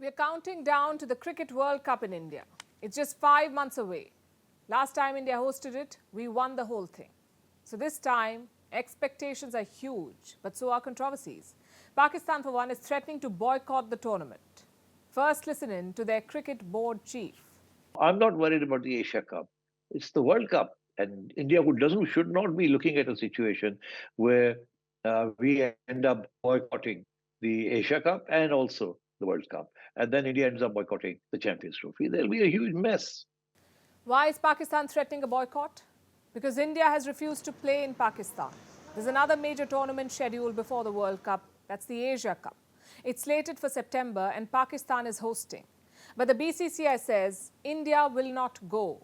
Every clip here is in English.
We're counting down to the Cricket World Cup in India. It's just 5 months away. Last time India hosted it, we won the whole thing. So this time, expectations are huge, but so are controversies. Pakistan, for one, is threatening to boycott the tournament. First, listen in to their cricket board chief. I'm not worried about the Asia Cup. It's the World Cup, and India should not be looking at a situation where we end up boycotting the Asia Cup and also the World Cup, and then India ends up boycotting the Champions Trophy. There'll be a huge mess. Why is Pakistan threatening a boycott? Because India has refused to play in Pakistan. There's another major tournament scheduled before the World Cup. That's the Asia Cup. It's slated for September and Pakistan is hosting. But the BCCI says India will not go.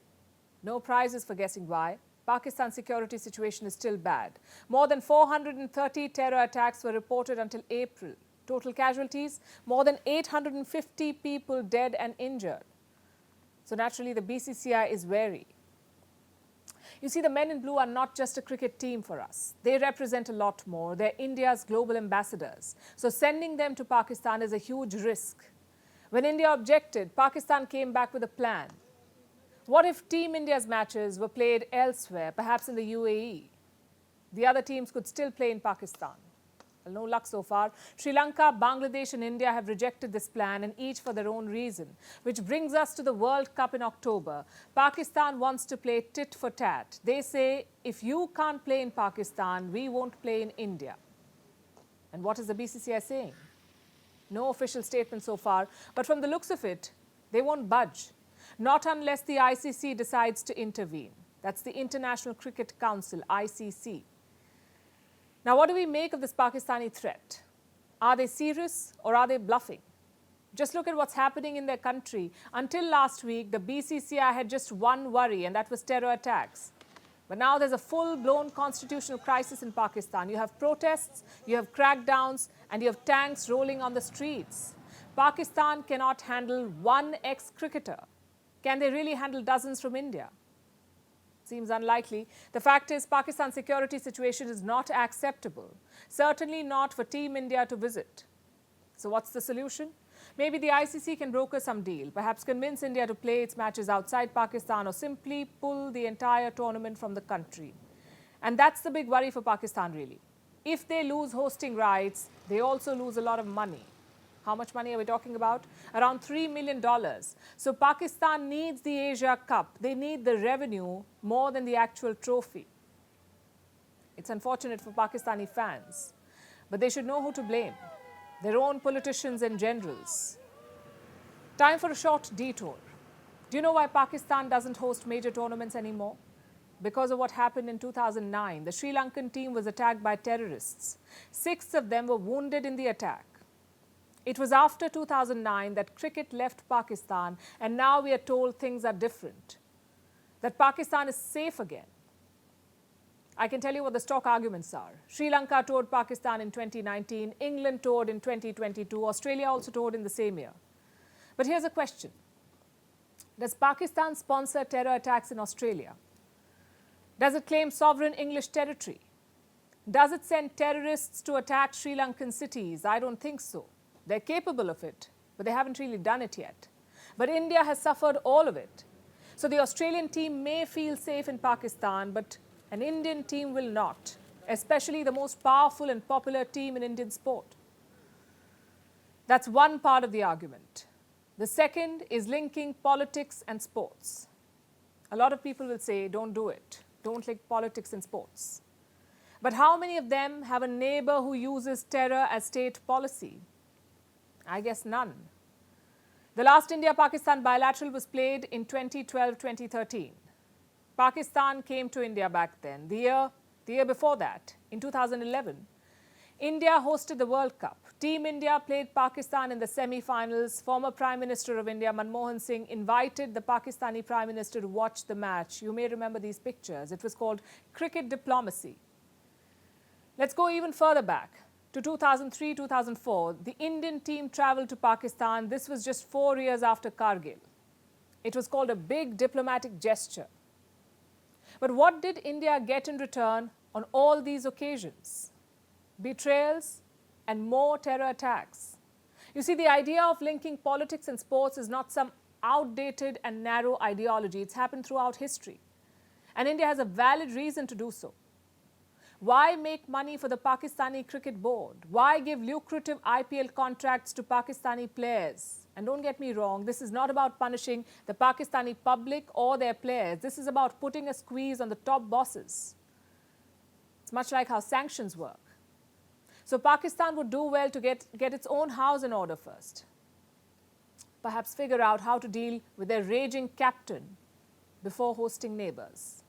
No prizes for guessing why. Pakistan's security situation is still bad. More than 430 terror attacks were reported until April. Total casualties, more than 850 people dead and injured. So naturally, the BCCI is wary. You see, the men in blue are not just a cricket team for us. They represent a lot more. They're India's global ambassadors. So sending them to Pakistan is a huge risk. When India objected, Pakistan came back with a plan. What if Team India's matches were played elsewhere, perhaps in the UAE? The other teams could still play in Pakistan. Well, no luck so far. Sri Lanka, Bangladesh and India have rejected this plan, and each for their own reason. Which brings us to the World Cup in October. Pakistan wants to play tit for tat. They say, if you can't play in Pakistan, we won't play in India. And what is the BCCI saying? No official statement so far, but from the looks of it, they won't budge. Not unless the ICC decides to intervene. That's the International Cricket Council, ICC. Now, what do we make of this Pakistani threat? Are they serious or are they bluffing? Just look at what's happening in their country. Until last week, the BCCI had just one worry, and that was terror attacks. But now there's a full-blown constitutional crisis in Pakistan. You have protests, you have crackdowns, and you have tanks rolling on the streets. Pakistan cannot handle one ex-cricketer. Can they really handle dozens from India? Seems unlikely. The fact is, Pakistan's security situation is not acceptable. Certainly not for Team India to visit. So what's the solution? Maybe the ICC can broker some deal, perhaps convince India to play its matches outside Pakistan or simply pull the entire tournament from the country. And that's the big worry for Pakistan, really. If they lose hosting rights, they also lose a lot of money. How much money are we talking about? Around $3 million. So Pakistan needs the Asia Cup. They need the revenue more than the actual trophy. It's unfortunate for Pakistani fans, but they should know who to blame. Their own politicians and generals. Time for a short detour. Do you know why Pakistan doesn't host major tournaments anymore? Because of what happened in 2009. The Sri Lankan team was attacked by terrorists. 6 of them were wounded in the attack. It was after 2009 that cricket left Pakistan, and now we are told things are different. That Pakistan is safe again. I can tell you what the stock arguments are. Sri Lanka toured Pakistan in 2019, England toured in 2022, Australia also toured in the same year. But here's a question. Does Pakistan sponsor terror attacks in Australia? Does it claim sovereign English territory? Does it send terrorists to attack Sri Lankan cities? I don't think so. They're capable of it, but they haven't really done it yet. But India has suffered all of it. So the Australian team may feel safe in Pakistan, but an Indian team will not, especially the most powerful and popular team in Indian sport. That's one part of the argument. The second is linking politics and sports. A lot of people will say, don't do it. Don't link politics and sports. But how many of them have a neighbor who uses terror as state policy? I guess none. The last India-Pakistan bilateral was played in 2012-2013. Pakistan came to India back then. The year before that, in 2011, India hosted the World Cup. Team India played Pakistan in the semi-finals. Former Prime Minister of India, Manmohan Singh, invited the Pakistani Prime Minister to watch the match. You may remember these pictures. It was called cricket diplomacy. Let's go even further back. To 2003-2004, the Indian team travelled to Pakistan. This was just 4 years after Kargil. It was called a big diplomatic gesture. But what did India get in return on all these occasions? Betrayals and more terror attacks. You see, the idea of linking politics and sports is not some outdated and narrow ideology. It's happened throughout history. And India has a valid reason to do so. Why make money for the Pakistani Cricket Board? Why give lucrative IPL contracts to Pakistani players? And don't get me wrong, this is not about punishing the Pakistani public or their players. This is about putting a squeeze on the top bosses. It's much like how sanctions work. So Pakistan would do well to get its own house in order first. Perhaps figure out how to deal with their raging captain before hosting neighbors.